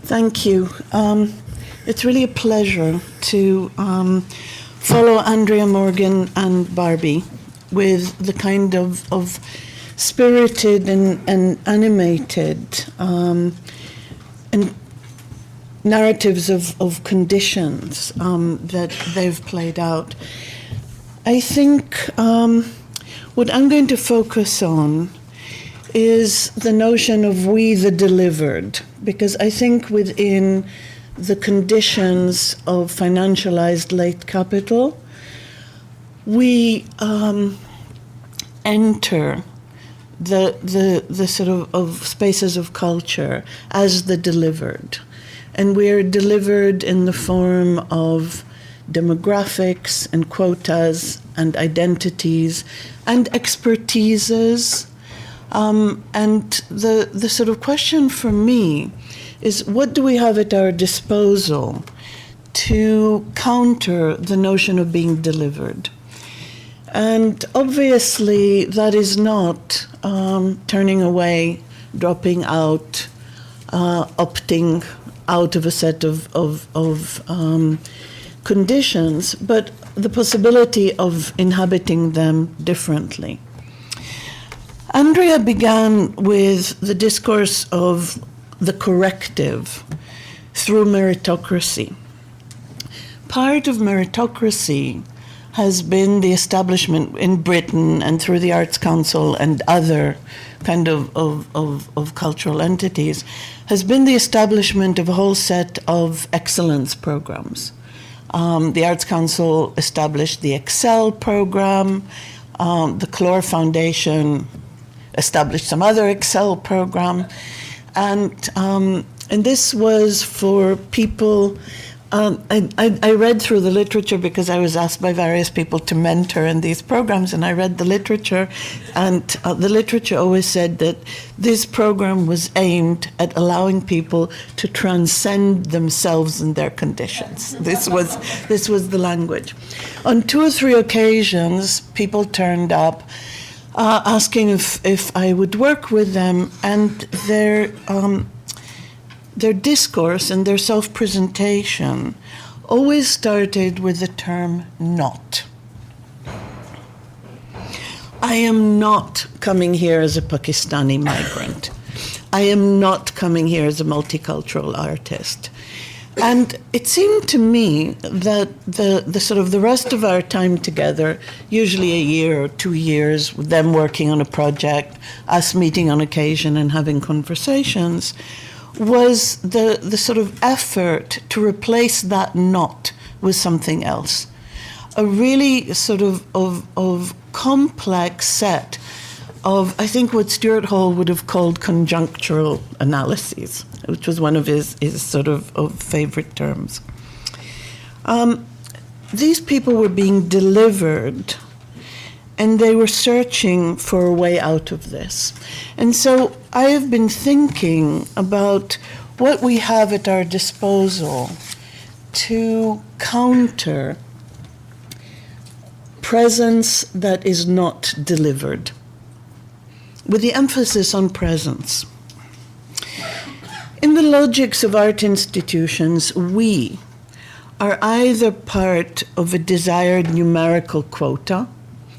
Thank you. It's really a pleasure to follow Andrea Morgan and Barbie with the kind of spirited and animated and narratives of conditions that they've played out. I think what I'm going to focus on is the notion of we the delivered, because I think within the conditions of financialized late capital, we enter the sort of spaces of culture as the delivered. And we're delivered in the form of demographics and quotas and identities and expertises. And the sort of question for me is, what do we have at our disposal to counter the notion of being delivered? And obviously that is not turning away, dropping out, opting out of a set of conditions, but the possibility of inhabiting them differently. Andrea began with the discourse of the corrective through meritocracy. Part of meritocracy has been the establishment in Britain and through the Arts Council and other kind of cultural entities, has been the establishment of a whole set of excellence programs. The Arts Council established the Excel program, the Clore Foundation established some other Excel program, and this was for people. I read through the literature because I was asked by various people to mentor in these programs, and I read the literature, and the literature always said that this program was aimed at allowing people to transcend themselves and their conditions. This was the language. On 2 or 3 occasions, people turned up asking if I would work with them, and their discourse and their self-presentation always started with the term not. I am not coming here as a Pakistani migrant. I am not coming here as a multicultural artist. And it seemed to me that the sort of the rest of our time together, usually a year or 2 years, with them working on a project, us meeting on occasion and having conversations, was the sort of effort to replace that not with something else. A really sort of complex set of, I think, what Stuart Hall would have called conjunctural analyses, which was one of his sort of favorite terms. These people were being delivered, and they were searching for a way out of this. And so I have been thinking about what we have at our disposal to counter presence that is not delivered, with the emphasis on presence. In the logics of art institutions, we are either part of a desired numerical quota,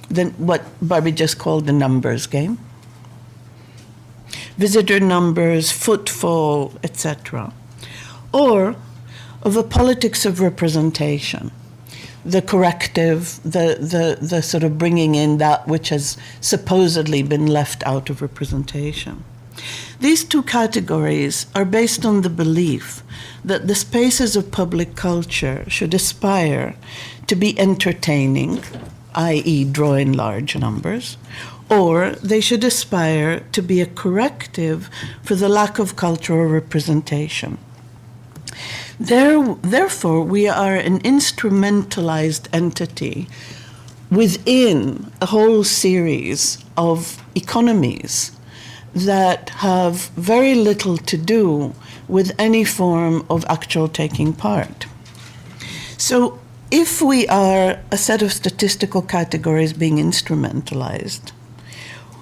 then what Barbie just called the numbers game, visitor numbers, footfall, etc., or of a politics of representation, the corrective, the sort of bringing in that which has supposedly been left out of representation. These two categories are based on the belief that the spaces of public culture should aspire to be entertaining, i.e. draw in large numbers, or they should aspire to be a corrective for the lack of cultural representation. Therefore, we are an instrumentalized entity within a whole series of economies that have very little to do with any form of actual taking part. So if we are a set of statistical categories being instrumentalized,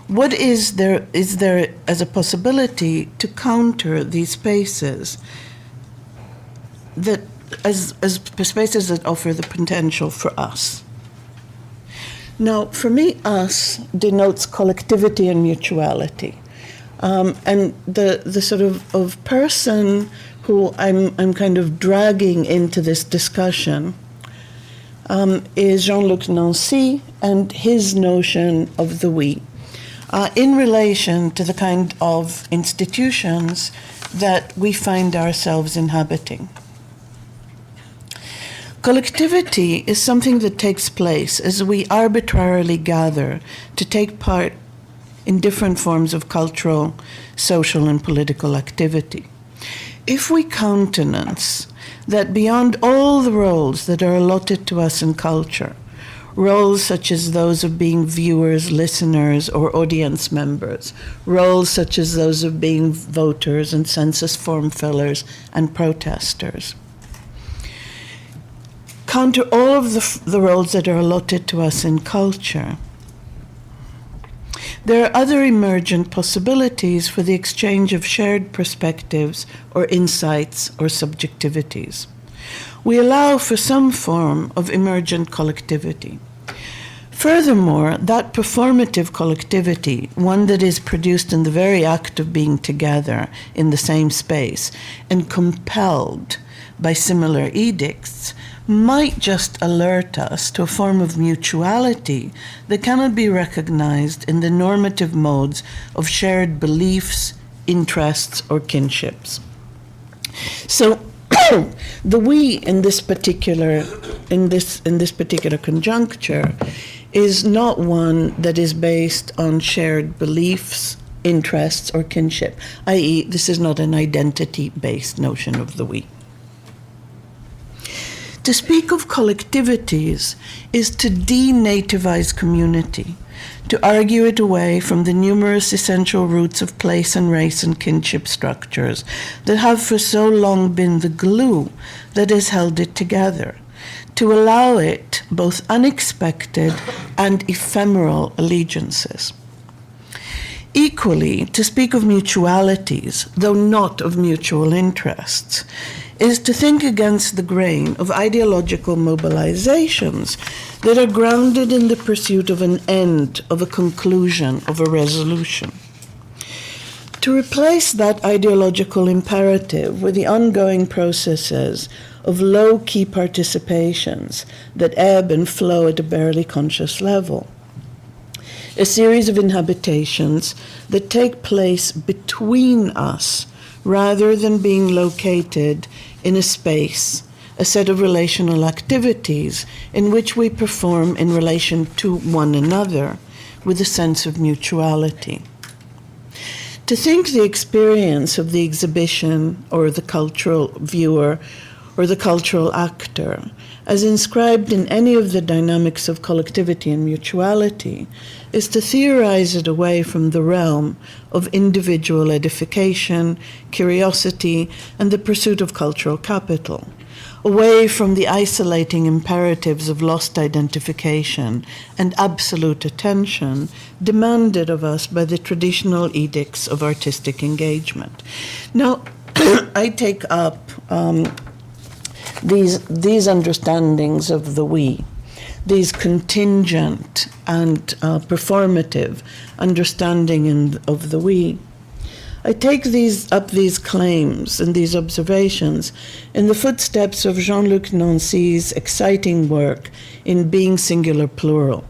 what is there as a possibility to counter these spaces that as spaces that offer the potential for us. Now, for me, us denotes collectivity and mutuality. And the sort of person who I'm kind of dragging into this discussion is Jean-Luc Nancy and his notion of the we in relation to the kind of institutions that we find ourselves inhabiting. Collectivity is something that takes place as we arbitrarily gather to take part in different forms of cultural, social, and political activity. If we countenance that beyond all the roles that are allotted to us in culture, roles such as those of being viewers, listeners, or audience members, roles such as those of being voters and census form fillers and protesters, counter all of the roles that are allotted to us in culture, there are other emergent possibilities for the exchange of shared perspectives or insights or subjectivities. We allow for some form of emergent collectivity. Furthermore, that performative collectivity, one that is produced in the very act of being together in the same space and compelled by similar edicts, might just alert us to a form of mutuality that cannot be recognized in the normative modes of shared beliefs, interests, or kinships. So the we in this particular conjuncture is not one that is based on shared beliefs, interests, or kinship, i.e., this is not an identity-based notion of the we. To speak of collectivities is to denativize community, to argue it away from the numerous essential roots of place and race and kinship structures that have for so long been the glue that has held it together, to allow it both unexpected and ephemeral allegiances. Equally, to speak of mutualities, though not of mutual interests, is to think against the grain of ideological mobilizations that are grounded in the pursuit of an end, of a conclusion, of a resolution. To replace that ideological imperative with the ongoing processes of low-key participations that ebb and flow at a barely conscious level. A series of inhabitations that take place between us rather than being located in a space, a set of relational activities in which we perform in relation to one another with a sense of mutuality. To think the experience of the exhibition or the cultural viewer or the cultural actor as inscribed in any of the dynamics of collectivity and mutuality is to theorize it away from the realm of individual edification, curiosity, and the pursuit of cultural capital, away from the isolating imperatives of lost identification and absolute attention demanded of us by the traditional edicts of artistic engagement. Now, I take up these understandings of the we, these contingent and performative understanding of the we. I take these claims and these observations in the footsteps of Jean-Luc Nancy's exciting work in Being Singular Plural,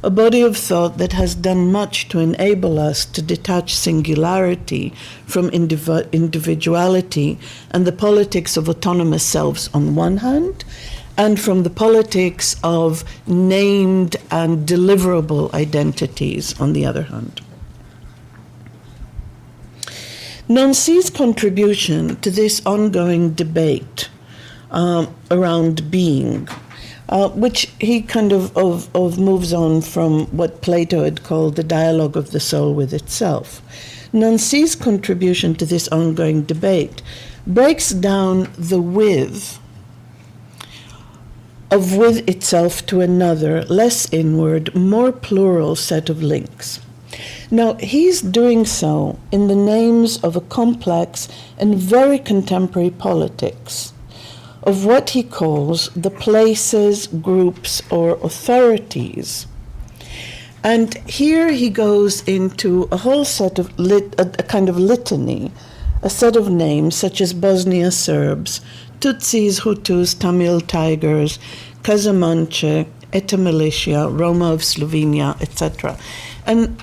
a body of thought that has done much to enable us to detach singularity from individuality and the politics of autonomous selves on one hand, and from the politics of named and deliverable identities on the other hand. Nancy's contribution to this ongoing debate around being, which he kind of moves on from what Plato had called the dialogue of the soul with itself. Nancy's contribution to this ongoing debate breaks down the with itself to another, less inward, more plural set of links. Now, he's doing so in the names of a complex and very contemporary politics, of what he calls the places, groups, or authorities. And here he goes into a whole set of, a kind of litany, a set of names such as Bosnia Serbs, Tutsis, Hutus, Tamil Tigers, Casamanche, Eta Militia, Roma of Slovenia, etc. And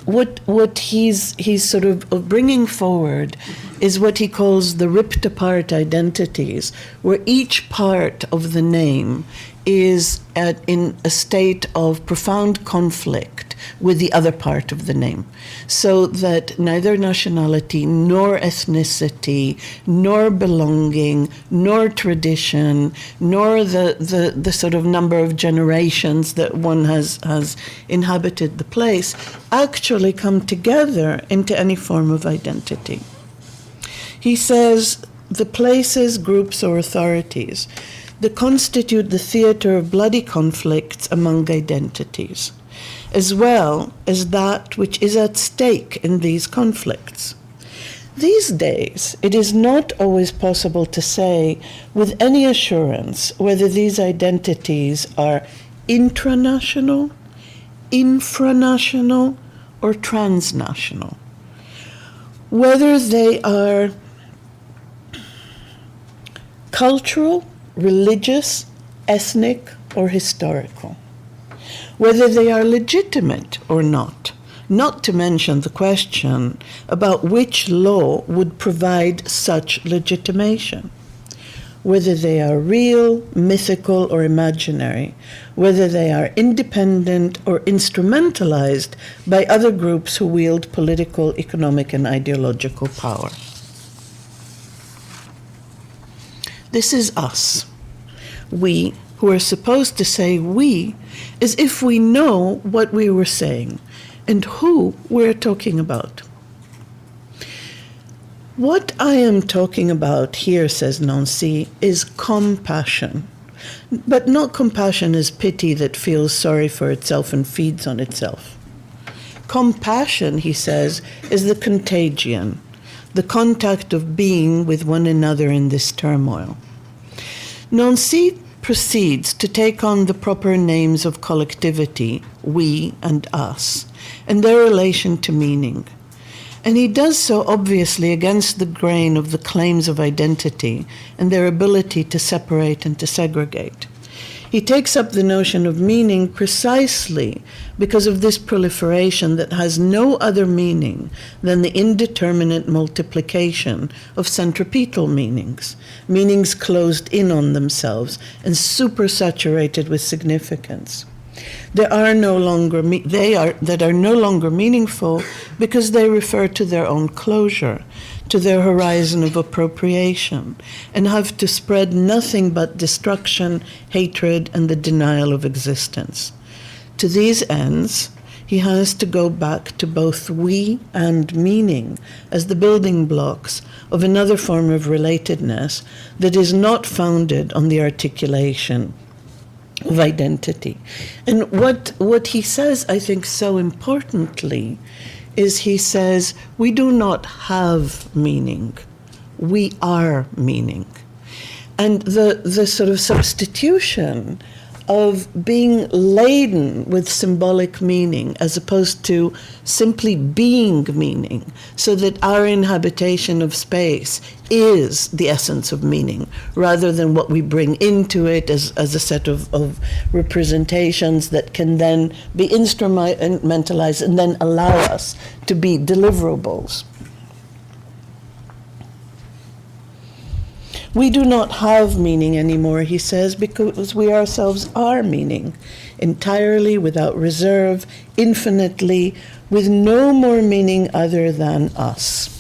what he's sort of bringing forward is what he calls the ripped apart identities, where each part of the name is in a state of profound conflict with the other part of the name, so that neither nationality nor ethnicity nor belonging nor tradition nor the sort of number of generations that one has inhabited the place actually come together into any form of identity. He says the places, groups, or authorities that constitute the theater of bloody conflicts among identities, as well as that which is at stake in these conflicts. These days, it is not always possible to say with any assurance whether these identities are intranational, infranational, or transnational, whether they are cultural, religious, ethnic, or historical, whether they are legitimate or not to mention the question about which law would provide such legitimation, whether they are real, mythical, or imaginary, whether they are independent or instrumentalized by other groups who wield political, economic, and ideological power. This is us. We, who are supposed to say we, as if we know what we were saying and who we're talking about. What I am talking about here, says Nancy, is compassion. But not compassion as pity that feels sorry for itself and feeds on itself. Compassion, he says, is the contagion, the contact of being with one another in this turmoil. Nancy proceeds to take on the proper names of collectivity, we and us, and their relation to meaning. And he does so obviously against the grain of the claims of identity and their ability to separate and to segregate. He takes up the notion of meaning precisely because of this proliferation that has no other meaning than the indeterminate multiplication of centripetal meanings, meanings closed in on themselves and supersaturated with significance. They are no longer meaningful because they refer to their own closure, to their horizon of appropriation, and have to spread nothing but destruction, hatred, and the denial of existence. To these ends, he has to go back to both we and meaning as the building blocks of another form of relatedness that is not founded on the articulation of identity. And what he says, I think, so importantly, is he says, we do not have meaning, we are meaning. And the sort of substitution of being laden with symbolic meaning as opposed to simply being meaning, so that our inhabitation of space is the essence of meaning, rather than what we bring into it as a set of representations that can then be instrumentalized and then allow us to be deliverables. We do not have meaning anymore, he says, because we ourselves are meaning, entirely, without reserve, infinitely, with no more meaning other than us.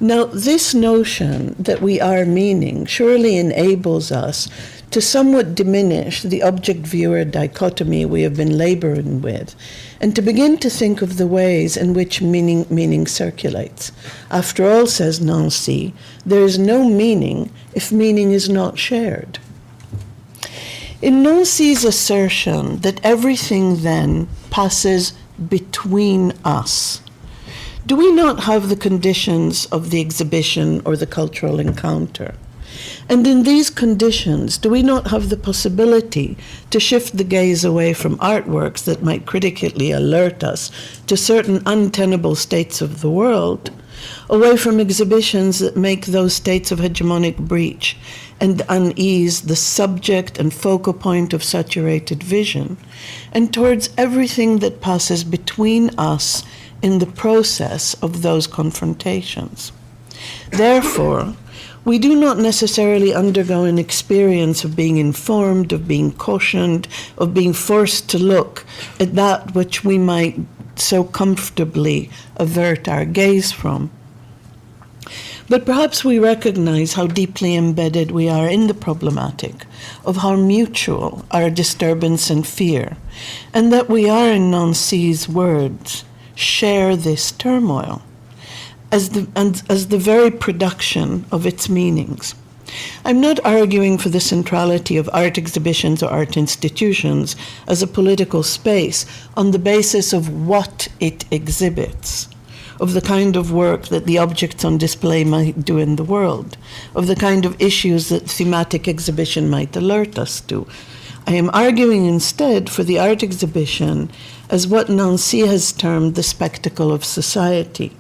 Now, this notion that we are meaning surely enables us to somewhat diminish the object-viewer dichotomy we have been laboring with, and to begin to think of the ways in which meaning circulates. After all, says Nancy, there is no meaning if meaning is not shared. In Nancy's assertion that everything then passes between us, do we not have the conditions of the exhibition or the cultural encounter? And in these conditions, do we not have the possibility to shift the gaze away from artworks that might critically alert us to certain untenable states of the world, away from exhibitions that make those states of hegemonic breach and unease the subject and focal point of saturated vision, and towards everything that passes between us in the process of those confrontations? Therefore, we do not necessarily undergo an experience of being informed, of being cautioned, of being forced to look at that which we might so comfortably avert our gaze from. But perhaps we recognize how deeply embedded we are in the problematic, of how mutual our disturbance and fear, and that we are, in Nancy's words, share this turmoil as the very production of its meanings. I'm not arguing for the centrality of art exhibitions or art institutions as a political space on the basis of what it exhibits, of the kind of work that the objects on display might do in the world, of the kind of issues that thematic exhibition might alert us to. I am arguing instead for the art exhibition as what Nancy has termed the spectacle of society.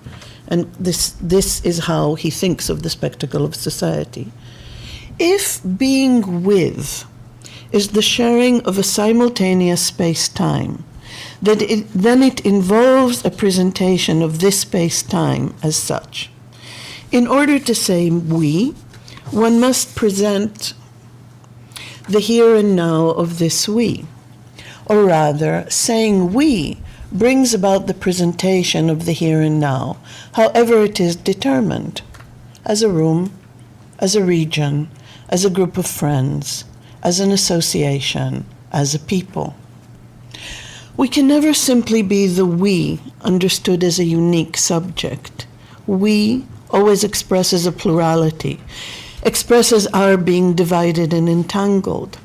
And this is how he thinks of the spectacle of society. If being with is the sharing of a simultaneous space-time, then it involves a presentation of this space-time as such. In order to say we, one must present the here and now of this we. Or rather, saying we brings about the presentation of the here and now, however it is determined, as a room, as a region, as a group of friends, as an association, as a people. We can never simply be the we understood as a unique subject. We always expresses a plurality, expresses our being divided and entangled.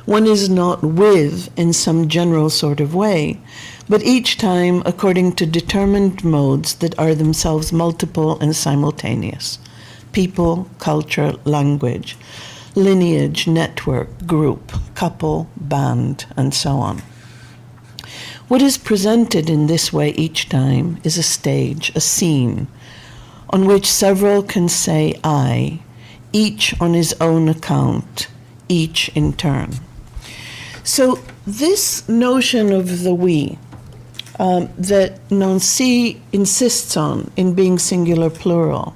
One is not with in some general sort of way, but each time according to determined modes that are themselves multiple and simultaneous. People, culture, language, lineage, network, group, couple, band, and so on. What is presented in this way each time is a stage, a scene, on which several can say I, each on his own account, each in turn. So this notion of the we that Nancy insists on in being singular plural,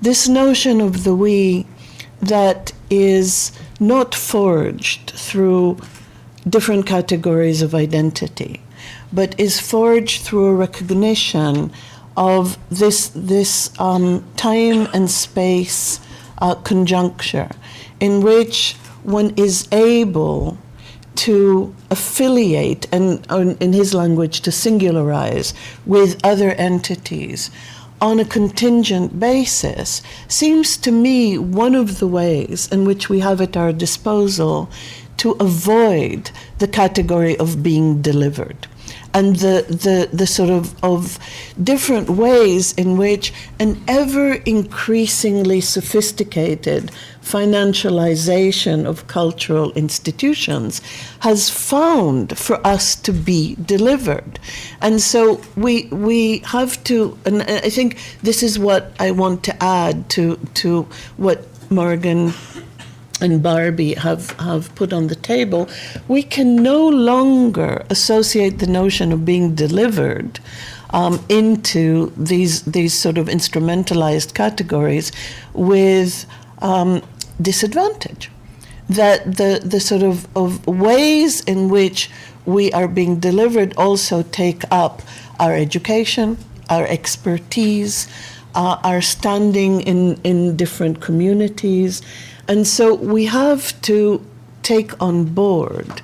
this notion of the we that is not forged through different categories of identity, but is forged through a recognition of this time and space conjuncture in which one is able to affiliate and, in his language, to singularize with other entities on a contingent basis, seems to me one of the ways in which we have at our disposal to avoid the category of being delivered, and the sort of different ways in which an ever increasingly sophisticated financialization of cultural institutions has found for us to be delivered. And so we have to, and I think this is what I want to add to what Morgan and Barbie have put on the table. We can no longer associate the notion of being delivered into these sort of instrumentalized categories with disadvantage. That the sort of ways in which we are being delivered also take up our education, our expertise, our standing in different communities. And so we have to take on board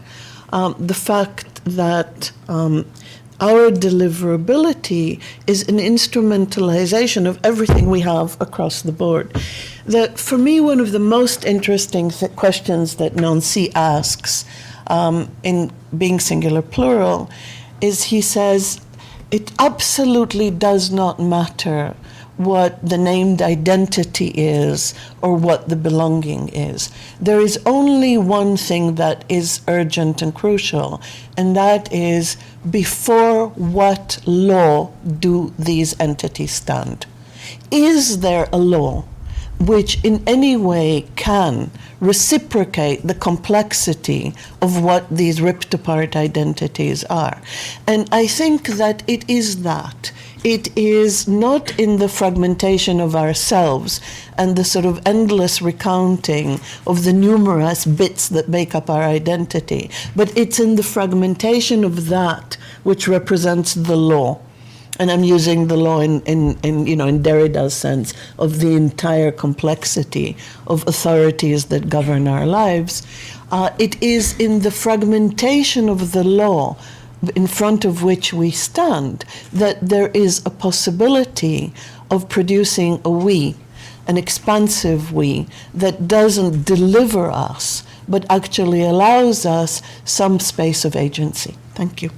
the fact that our deliverability is an instrumentalization of everything we have across the board. That, for me, one of the most interesting questions that Nancy asks in Being Singular Plural is, he says, it absolutely does not matter what the named identity is or what the belonging is. There is only one thing that is urgent and crucial, and that is, before what law do these entities stand? Is there a law which in any way can reciprocate the complexity of what these ripped apart identities are? And I think that it is that. It is not in the fragmentation of ourselves and the sort of endless recounting of the numerous bits that make up our identity, but it's in the fragmentation of that which represents the law. And I'm using the law in Derrida's sense of the entire complexity of authorities that govern our lives. It is in the fragmentation of the law in front of which we stand that there is a possibility of producing a we, an expansive we, that doesn't deliver us, but actually allows us some space of agency. Thank you.